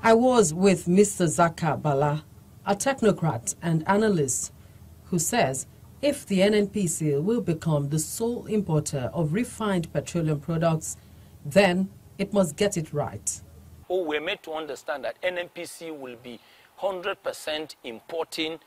I was with Mr. Zaka Bala, a technocrat and analyst, who says if the NNPC will become the sole importer of refined petroleum products, then it must get it right. Oh, we're made to understand that NNPC will be 100% importing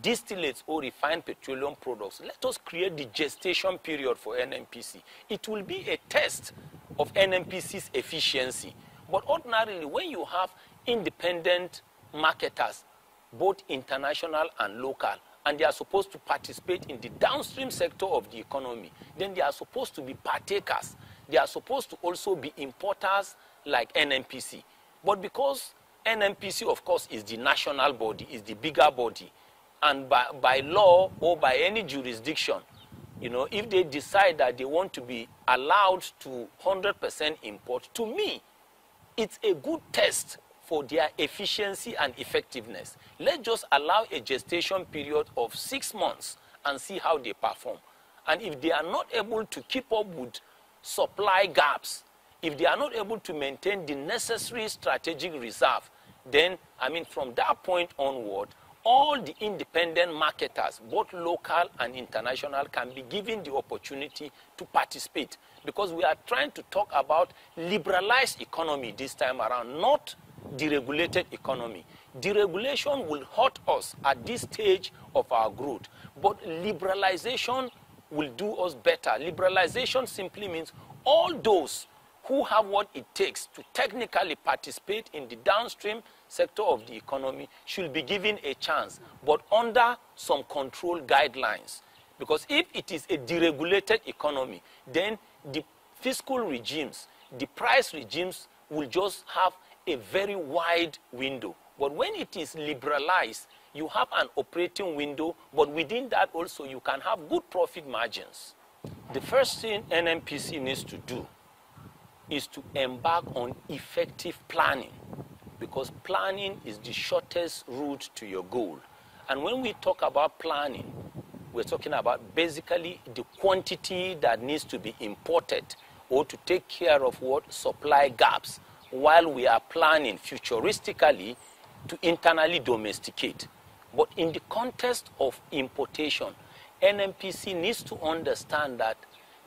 distillates or refined petroleum products. Let us create the gestation period for NNPC. It will be a test of NNPC's efficiency. But ordinarily, when you have independent marketers, both international and local, and they are supposed to participate in the downstream sector of the economy, then they are supposed to be partakers. They are supposed to also be importers like NNPC. But because NNPC, of course, is the national body, is the bigger body, and by law or by any jurisdiction, you know, if they decide that they want to be allowed to 100% import, to me, it's a good test for their efficiency and effectiveness. Let's just allow a gestation period of 6 months and see how they perform. And if they are not able to keep up with supply gaps, if they are not able to maintain the necessary strategic reserve, then, I mean, from that point onward, all the independent marketers, both local and international, can be given the opportunity to participate. Because we are trying to talk about liberalized economy this time around, not deregulated economy. Deregulation will hurt us at this stage of our growth, but liberalization will do us better. Liberalization simply means all those who have what it takes to technically participate in the downstream sector of the economy should be given a chance, but under some control guidelines. Because if it is a deregulated economy, then the fiscal regimes, the price regimes will just have a very wide window. But when it is liberalized, you have an operating window, but within that also you can have good profit margins. The first thing NNPC needs to do is to embark on effective planning, because planning is the shortest route to your goal. And when we talk about planning, we're talking about basically the quantity that needs to be imported or to take care of what supply gaps while we are planning futuristically to internally domesticate. But in the context of importation, NNPC needs to understand that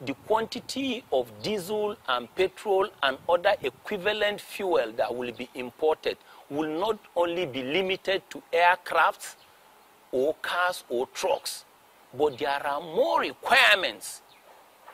the quantity of diesel and petrol and other equivalent fuel that will be imported will not only be limited to aircrafts or cars or trucks, but there are more requirements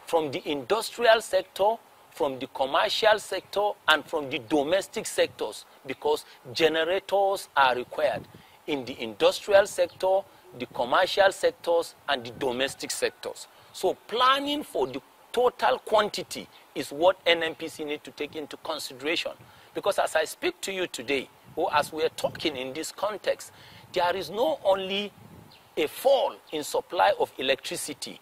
from the industrial sector, from the commercial sector, and from the domestic sectors, because generators are required in the industrial sector, the commercial sectors, and the domestic sectors. So planning for the total quantity is what NNPC need to take into consideration. Because as I speak to you today, or as we are talking in this context, there is not only a fall in supply of electricity,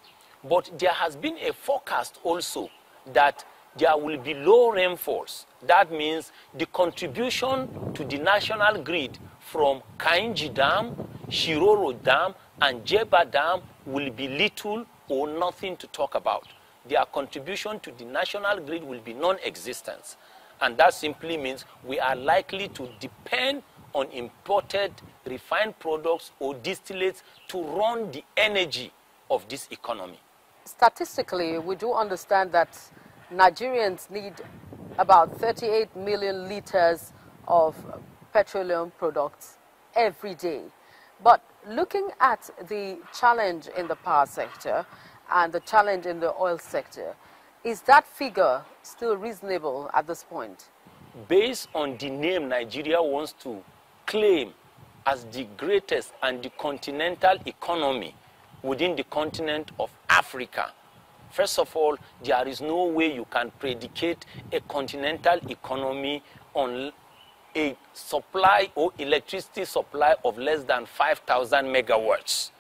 but there has been a forecast also that there will be low rainfalls. That means the contribution to the national grid from Kainji Dam, Shiroro Dam, and Jeba Dam will be little or nothing to talk about. Their contribution to the national grid will be non-existent. And that simply means we are likely to depend on imported refined products or distillates to run the energy of this economy. Statistically, we do understand that Nigerians need about 38 million liters of petroleum products every day. But looking at the challenge in the power sector and the challenge in the oil sector, is that figure still reasonable at this point? Based on the name Nigeria wants to claim as the greatest and the continental economy within the continent of Africa, first of all, there is no way you can predicate a continental economy on a supply or electricity supply of less than 5,000 megawatts.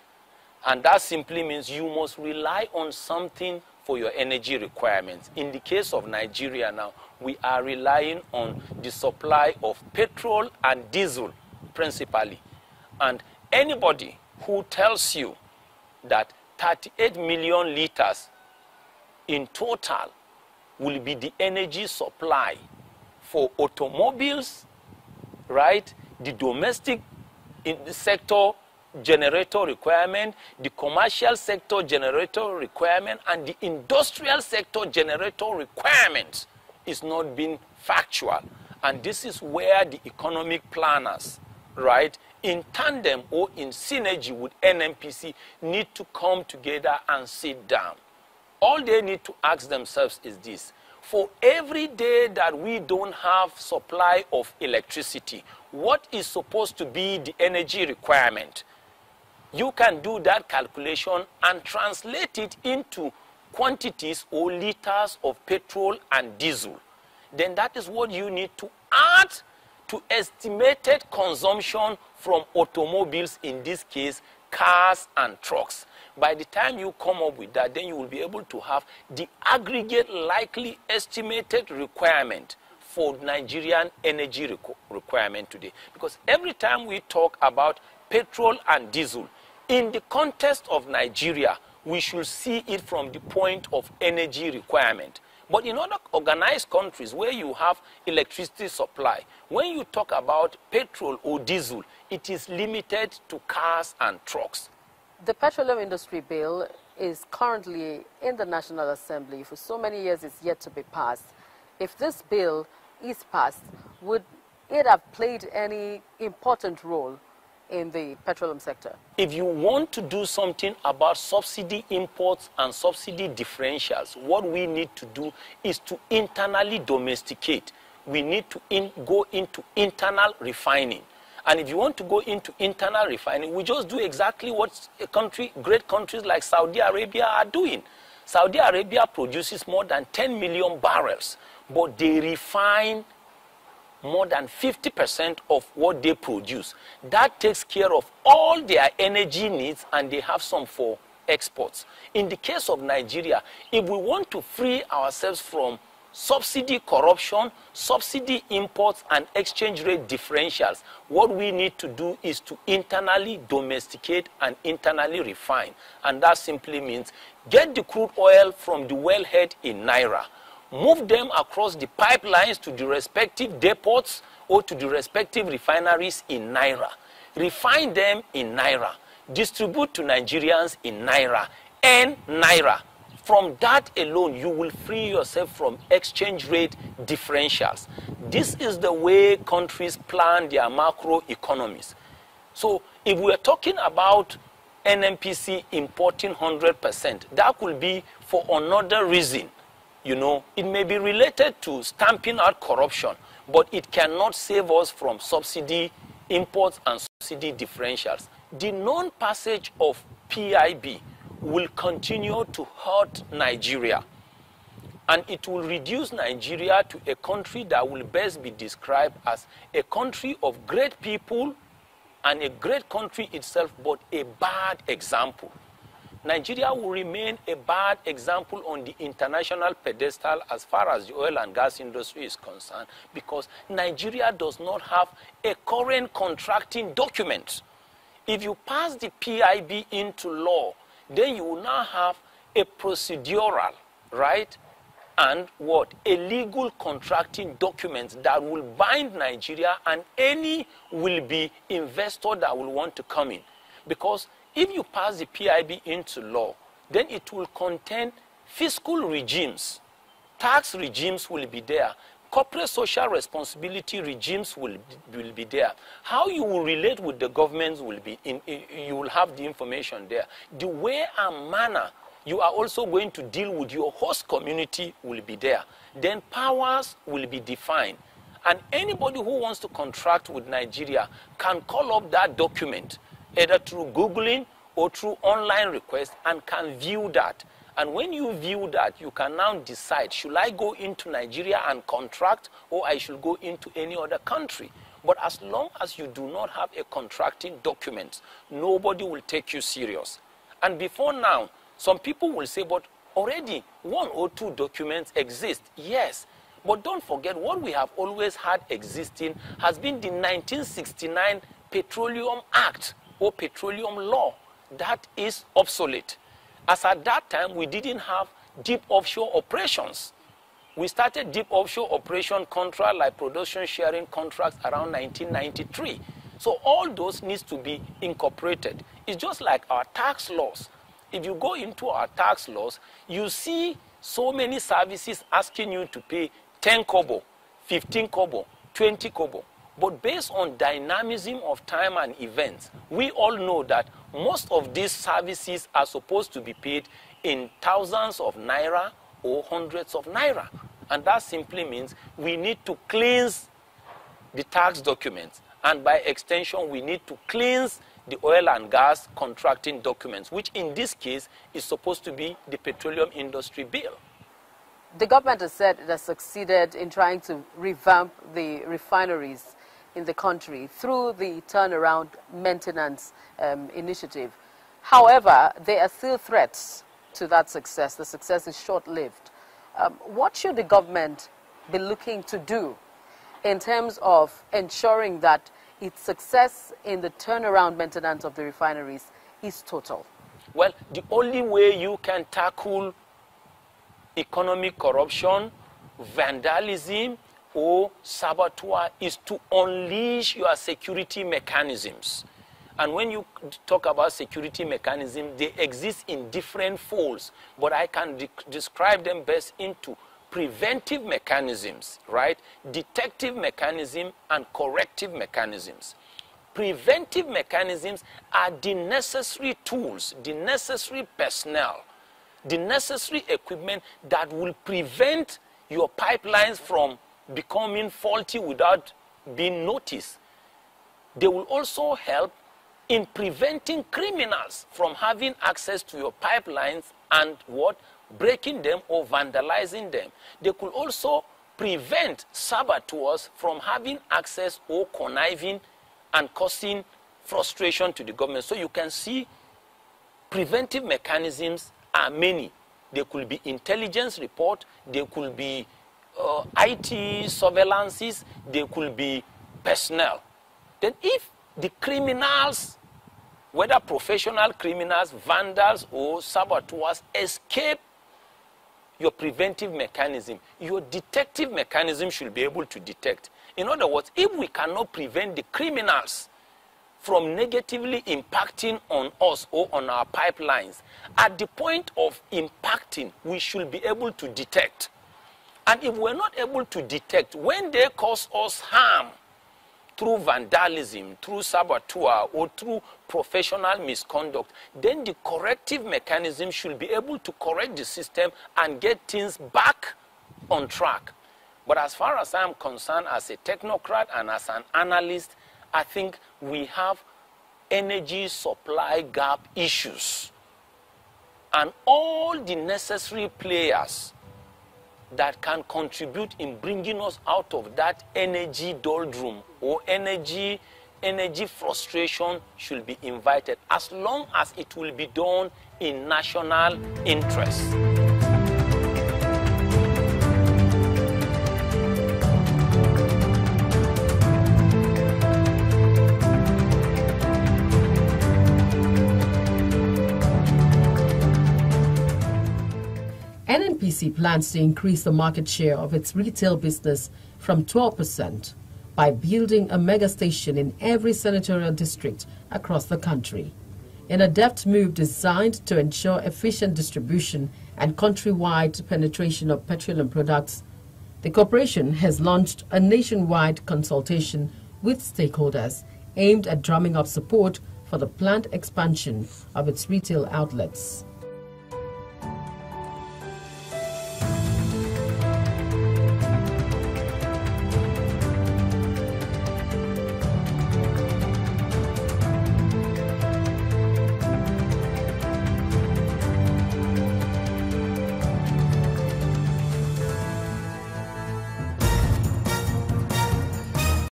And that simply means you must rely on something for your energy requirements. In the case of Nigeria now, we are relying on the supply of petrol and diesel principally. And anybody who tells you that 38 million liters in total will be the energy supply for automobiles, right? The domestic in the sector generator requirement, the commercial sector generator requirement, and the industrial sector generator requirement is not being factual. And this is where the economic planners, right, in tandem or in synergy with NNPC, need to come together and sit down. All they need to ask themselves is this: for every day that we don't have supply of electricity, what is supposed to be the energy requirement? You can do that calculation and translate it into quantities or liters of petrol and diesel. Then that is what you need to add to estimated consumption from automobiles, in this case, cars and trucks. By the time you come up with that, then you will be able to have the aggregate likely estimated requirement for Nigerian energy requirement today. Because every time we talk about petrol and diesel, in the context of Nigeria, we should see it from the point of energy requirement. But in other organized countries where you have electricity supply, when you talk about petrol or diesel, it is limited to cars and trucks. The petroleum industry bill is currently in the National Assembly. For so many years, it's yet to be passed. If this bill is passed, would it have played any important role in the petroleum sector? If you want to do something about subsidy imports and subsidy differentials, what we need to do is to internally domesticate. We need to go into internal refining. And if you want to go into internal refining, we just do exactly what great countries like Saudi Arabia are doing. Saudi Arabia produces more than 10 million barrels, but they refine more than 50% of what they produce. That takes care of all their energy needs, and they have some for exports. In the case of Nigeria, if we want to free ourselves from subsidy corruption, subsidy imports, and exchange rate differentials, what we need to do is to internally domesticate and internally refine. And that simply means get the crude oil from the wellhead in Naira, move them across the pipelines to the respective depots or to the respective refineries in Naira, refine them in Naira, distribute to Nigerians in Naira, earn Naira. From that alone, you will free yourself from exchange rate differentials. This is the way countries plan their macro economies. So if we are talking about NNPC importing 100%, that could be for another reason. You know, it may be related to stamping out corruption, but it cannot save us from subsidy imports and subsidy differentials. The non-passage of PIB will continue to hurt Nigeria, and it will reduce Nigeria to a country that will best be described as a country of great people and a great country itself, but a bad example. Nigeria will remain a bad example on the international pedestal as far as the oil and gas industry is concerned, because Nigeria does not have a current contracting document. If you pass the PIB into law, then you will now have a procedural, right, and what? A legal contracting document that will bind Nigeria and any will-be investor that will want to come in. Because if you pass the PIB into law, then it will contain fiscal regimes, tax regimes will be there, corporate social responsibility regimes will be there. How you will relate with the governments will be, you will have the information there. The way and manner you are also going to deal with your host community will be there. Then powers will be defined. And anybody who wants to contract with Nigeria can call up that document, either through Googling or through online request, and can view that. And when you view that, you can now decide, should I go into Nigeria and contract, or I should go into any other country? But as long as you do not have a contracting document, nobody will take you serious. And before now, some people will say, but already 1 or 2 documents exist. Yes, but don't forget, what we have always had existing has been the 1969 Petroleum Act or Petroleum Law. That is obsolete. As at that time, we didn't have deep offshore operations. We started deep offshore operation contract like production sharing contracts around 1993. So all those needs to be incorporated. It's just like our tax laws. If you go into our tax laws, you see so many services asking you to pay 10 kobo, 15 kobo, 20 kobo. But based on dynamism of time and events, we all know that most of these services are supposed to be paid in thousands of naira or hundreds of naira. And that simply means we need to cleanse the tax documents. And by extension, we need to cleanse the oil and gas contracting documents, which in this case is supposed to be the petroleum industry bill. The government has said it has succeeded in trying to revamp the refineries in the country through the turnaround maintenance initiative. However, there are still threats to that success. The success is short-lived. What should the government be looking to do in terms of ensuring that its success in the turnaround maintenance of the refineries is total? Well, the only way you can tackle economic corruption, vandalism, or saboteur is to unleash your security mechanisms. And when you talk about security mechanisms, they exist in different folds, but I can describe them best into preventive mechanisms, right? Detective mechanism and corrective mechanisms. Preventive mechanisms are the necessary tools, the necessary personnel, the necessary equipment that will prevent your pipelines from becoming faulty without being noticed. They will also help in preventing criminals from having access to your pipelines and breaking them or vandalizing them. They could also prevent saboteurs from having access or conniving and causing frustration to the government. So you can see preventive mechanisms are many. There could be intelligence report, there could be IT surveillances, there could be personnel. Then if the criminals, whether professional criminals, vandals, or saboteurs, escape your preventive mechanism, your detective mechanism should be able to detect. In other words, if we cannot prevent the criminals from negatively impacting on us or on our pipelines, at the point of impacting, we should be able to detect. And if we're not able to detect, when they cause us harm through vandalism, through saboteur, or through professional misconduct, then the corrective mechanism should be able to correct the system and get things back on track. But as far as I'm concerned, as a technocrat and as an analyst, I think we have energy supply gap issues. And all the necessary players that can contribute in bringing us out of that energy doldrum or energy frustration should be invited, as long as it will be done in national interest. NNPC plans to increase the market share of its retail business from 12% by building a mega station in every senatorial district across the country. In a deft move designed to ensure efficient distribution and countrywide penetration of petroleum products, the corporation has launched a nationwide consultation with stakeholders aimed at drumming up support for the planned expansion of its retail outlets.